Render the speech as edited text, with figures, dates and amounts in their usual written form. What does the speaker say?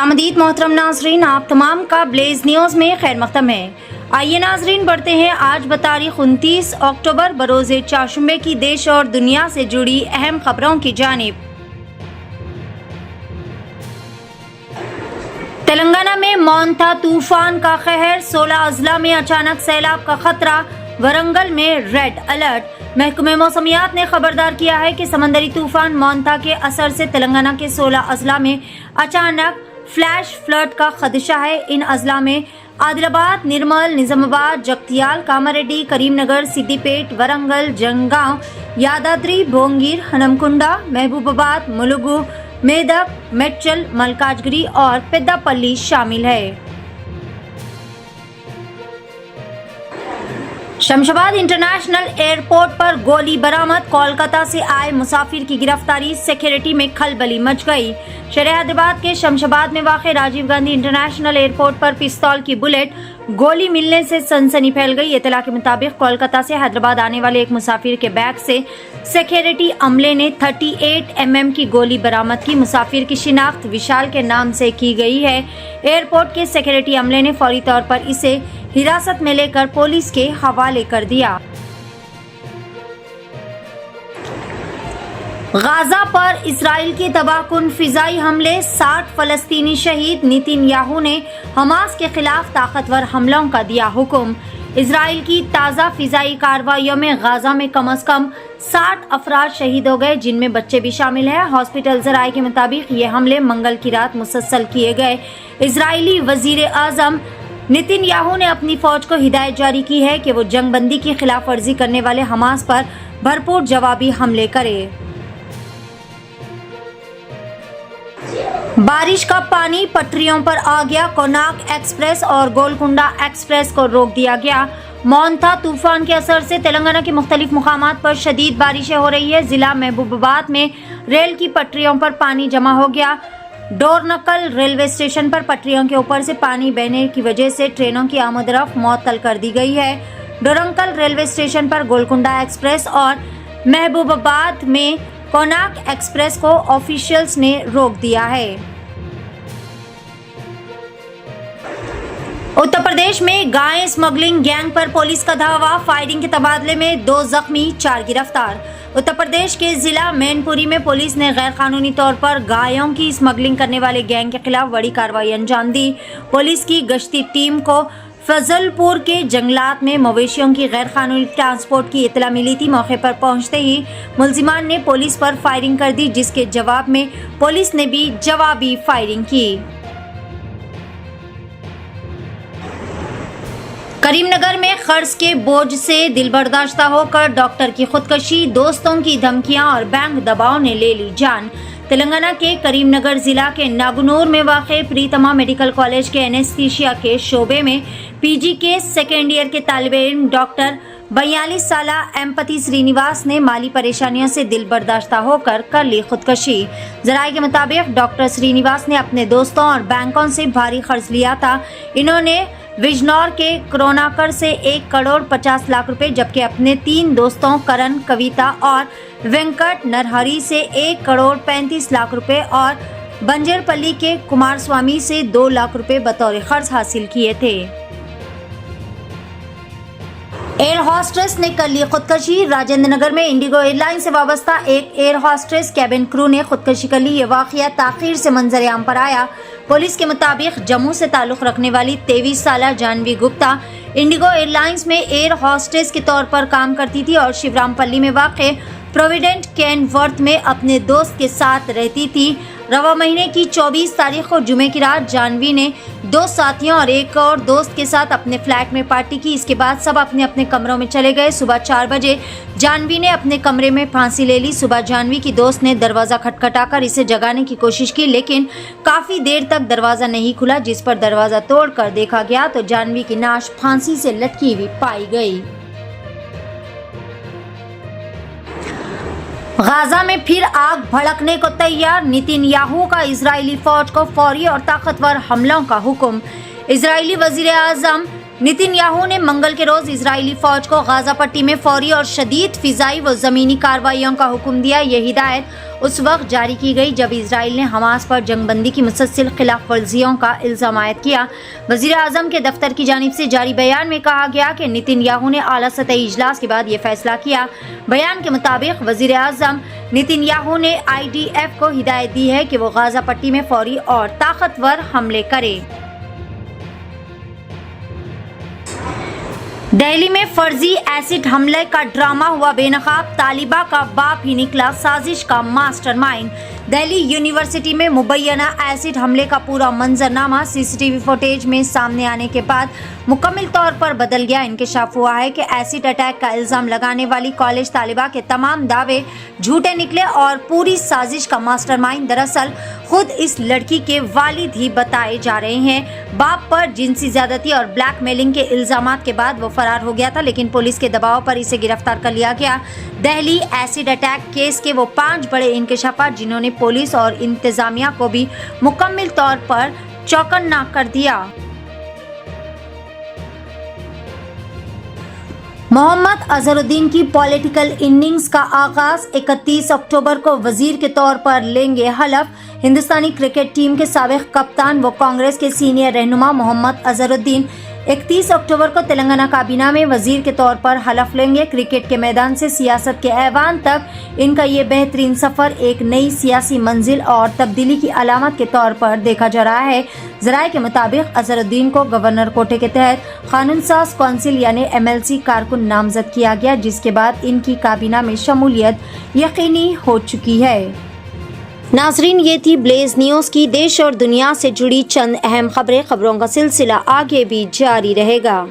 खुशामदीद मोहतरम नाजरीन, आप तमाम का ब्लेज न्यूज़ में खैर मक़दम है। आइए नाजरीन बढ़ते हैं आज बतारीख 29 अक्टूबर बरोज़े चारशंबे की देश और दुनिया से जुड़ी अहम खबरों की जानिब। तेलंगाना में मोंथा तूफान का कहर, 16 अजला में अचानक सैलाब का खतरा, वरंगल में रेड अलर्ट। महकमे मौसमियात ने खबरदार किया है कि समंदरी तूफान मोंथा के असर से तेलंगाना के 16 अजला में अचानक फ्लैश फ्लड का खदशा है। इन अजला में आदिलाबाद, निर्मल, निजामाबाद, जगतियाल, कामारेड्डी, करीमनगर, सिद्दीपेट, वरंगल, जंगांव, यादाद्री, भोंगीर, हनमकुंडा, महबूबाबाद, मुलुगु, मेदक, मेडचल, मलकाजगिरी और पेद्दापल्ली शामिल है। शमशाबाद इंटरनेशनल एयरपोर्ट पर गोली बरामद, कोलकाता से आए मुसाफिर की गिरफ्तारी, सिक्योरिटी में खलबली मच गई। शहर हैदराबाद के शमशाबाद में वाक़े राजीव गांधी इंटरनेशनल एयरपोर्ट पर पिस्तौल की बुलेट गोली मिलने से सनसनी फैल गई। इत्तला के मुताबिक कोलकाता से हैदराबाद आने वाले एक मुसाफिर के बैग से सिक्योरिटी अमले ने 38 mm की गोली बरामद की। मुसाफिर की शिनाख्त विशाल के नाम से की गई है। एयरपोर्ट के सिक्योरिटी अमले ने फौरी तौर पर इसे हिरासत में लेकर पुलिस के हवाले कर दिया। गाजा पर इसराइल की तबाहकुन फिजाई हमले, 60 फलस्तीनी शहीद। नेतन्याहू ने हमास के खिलाफ ताकतवर हमलों का दिया हुक्म। इसराइल की ताज़ा फिजाई कार्रवाइयों में गाजा में कम से कम 60 अफराद शहीद हो गए, जिनमें बच्चे भी शामिल हैं। हॉस्पिटल ज़राए के मुताबिक ये हमले मंगल की रात मुसलसल किए गए। इजरायली वजीर आज़म नेतन्याहू ने अपनी फौज को हिदायत जारी की है कि वो जंगबंदी की खिलाफ वर्जी करने वाले हमास पर भरपूर जवाबी हमले करे। बारिश का पानी पटरियों पर आ गया, कोनाक एक्सप्रेस और गोलकुंडा एक्सप्रेस को रोक दिया गया। मोंथा तूफान के असर से तेलंगाना के मुख्तलिफ मुकामात पर शदीद बारिशें हो रही है। जिला महबूबाबाद में रेल की पटरियों पर पानी जमा हो गया। डोरनकल रेलवे स्टेशन पर पटरियों के ऊपर से पानी बहने की वजह से ट्रेनों की आमद-रफ्त मुअत्तल कर दी गई है। डोरनकल रेलवे स्टेशन पर गोलकुंडा एक्सप्रेस और महबूबाबाद में कोनाक एक्सप्रेस को ऑफिशियल्स ने रोक दिया है। उत्तर प्रदेश में गाय स्मगलिंग गैंग पर पुलिस का धावा, फायरिंग के तबादले में 2 जख्मी, 4 गिरफ्तार। उत्तर प्रदेश के जिला मैनपुरी में पुलिस ने गैर कानूनी तौर पर गायों की स्मगलिंग करने वाले गैंग के खिलाफ बड़ी कार्रवाई अंजाम दी। पुलिस की गश्ती टीम को फजलपुर के जंगलात में मवेशियों की गैर कानूनी ट्रांसपोर्ट की इत्तला मिली थी। मौके पर पहुंचते ही मुलजिमान ने पुलिस पर फायरिंग कर दी, जिसके जवाब में पुलिस ने भी जवाबी फायरिंग की। करीमनगर में कर्ज के बोझ से दिलबर्दाश्ता होकर डॉक्टर की खुदकशी, दोस्तों की धमकियां और बैंक दबाव ने ले ली जान। तेलंगाना के करीमनगर जिला के नागनूर में वाक़े प्रीतमा मेडिकल कॉलेज के एनेस्थीसिया के शोबे में पीजी के सेकेंड ईयर के तालिबे इल्म डॉक्टर 42 साला एम्पति श्रीनिवास ने माली परेशानियों से दिलबर्दाश्ता होकर कर ली खुदकशी। ज़राए के मुताबिक डॉक्टर श्रीनिवास ने अपने दोस्तों और बैंकों से भारी कर्ज लिया था। इन्होंने विजनौर के कोरोनाकर से 1 करोड़ 50 लाख रुपए, जबकि अपने 3 दोस्तों करण, कविता और वेंकट नरहरी से 1 करोड़ 35 लाख रुपए और बंजरपल्ली के कुमार स्वामी से 2 लाख रुपए बतौर कर्ज हासिल किए थे। एयर होस्टेस ने कर ली खुदकशी। राजेंद्र नगर में इंडिगो एयरलाइन से वाबस्ता एक एयर होस्टेस कैबिन क्रू ने खुदकशी कर ली। ये वाक़या ताख़ीर से मंजर आम पर आया। पुलिस के मुताबिक जम्मू से ताल्लुक़ रखने वाली 23 साला जानवी गुप्ता इंडिगो एयरलाइंस में एयर होस्टेस के तौर पर काम करती थी और शिवरामपल्ली में वाक़े प्रोविडेंट कैनवर्थ में अपने दोस्त के साथ रहती थी। रवा महीने की 24 तारीख को जुमे की रात जानवी ने 2 साथियों और एक और दोस्त के साथ अपने फ्लैट में पार्टी की। इसके बाद सब अपने अपने कमरों में चले गए। सुबह 4 बजे जानवी ने अपने कमरे में फांसी ले ली। सुबह जानवी की दोस्त ने दरवाज़ा खटखटाकर इसे जगाने की कोशिश की, लेकिन काफ़ी देर तक दरवाज़ा नहीं खुला, जिस पर दरवाज़ा तोड़कर देखा गया तो जानवी की नाश फांसी से लटकी हुई पाई गई। गाजा में फिर आग भड़कने को तैयार, नेतन्याहू का इजरायली फौज को फौरी और ताकतवर हमलों का हुक्म। इजरायली वजीर आज़म नितिन याहू ने मंगल के रोज इजरायली फौज को गाजा पट्टी में फौरी और शदीद फिजाई व जमीनी कार्रवाइयों का हुक्म दिया। ये हिदायत उस वक्त जारी की गई जब इसराइल ने हमास पर जंगबंदी की मुसलसल खिलाफ वर्जियों का इल्जाम आयद किया। वजीर आजम के दफ्तर की जानिब से जारी बयान में कहा गया कि नितिन याहू ने आला सतही इजलास के बाद ये फैसला किया। बयान के मुताबिक वजीर आजम नितिन याहू ने IDF को हिदायत दी है कि वो गाजा पट्टी में फौरी और ताकतवर हमले करे। दिल्ली में फर्जी एसिड हमले का ड्रामा हुआ बेनकाब, तालिबा का बाप ही निकला साजिश का मास्टरमाइंड। दिल्ली यूनिवर्सिटी में मुबैना एसिड हमले का पूरा मंजरनामा CCTV फुटेज में सामने आने के बाद मुकम्मल तौर पर बदल गया। इंकशाफ हुआ है कि एसिड अटैक का इल्जाम लगाने वाली कॉलेज तालिबा के तमाम दावे झूठे निकले और पूरी साजिश का मास्टरमाइंड दरअसल खुद इस लड़की के वालिद ही बताए जा रहे हैं। बाप पर जिनसी ज्यादती और ब्लैकमेलिंग के इल्जामात के बाद वो फरार हो गया था, लेकिन पुलिस के दबाव पर इसे गिरफ्तार कर लिया गया। दिल्ली एसिड अटैक केस के वो 5 बड़े इंकशाफात जिन्होंने पुलिस और इंतजामिया को भी मुकम्मल तौर पर चौकन्ना कर दिया। मोहम्मद अजहरुद्दीन की पॉलिटिकल इनिंग्स का आगाज 31 अक्टूबर को वजीर के तौर पर लेंगे हलफ। हिंदुस्तानी क्रिकेट टीम के साबिक कप्तान व कांग्रेस के सीनियर रहनुमा मोहम्मद अजहरुद्दीन 31 अक्टूबर को तेलंगाना काबीना में वजीर के तौर पर हलफ लेंगे। क्रिकेट के मैदान से सियासत के ऐवान तक इनका ये बेहतरीन सफर एक नई सियासी मंजिल और तब्दीली की अलामत के तौर पर देखा जा रहा है। जराये के मुताबिक अजहरुद्दीन को गवर्नर कोटे के तहत कानून साज कौंसिल यानी MLC कारकुन नामजद किया गया, जिसके बाद इनकी काबीना में शमूलियत यकीनी हो चुकी है। नाजरीन, ये थी ब्लेज न्यूज़ की देश और दुनिया से जुड़ी चंद अहम खबरें। खबरों का सिलसिला आगे भी जारी रहेगा।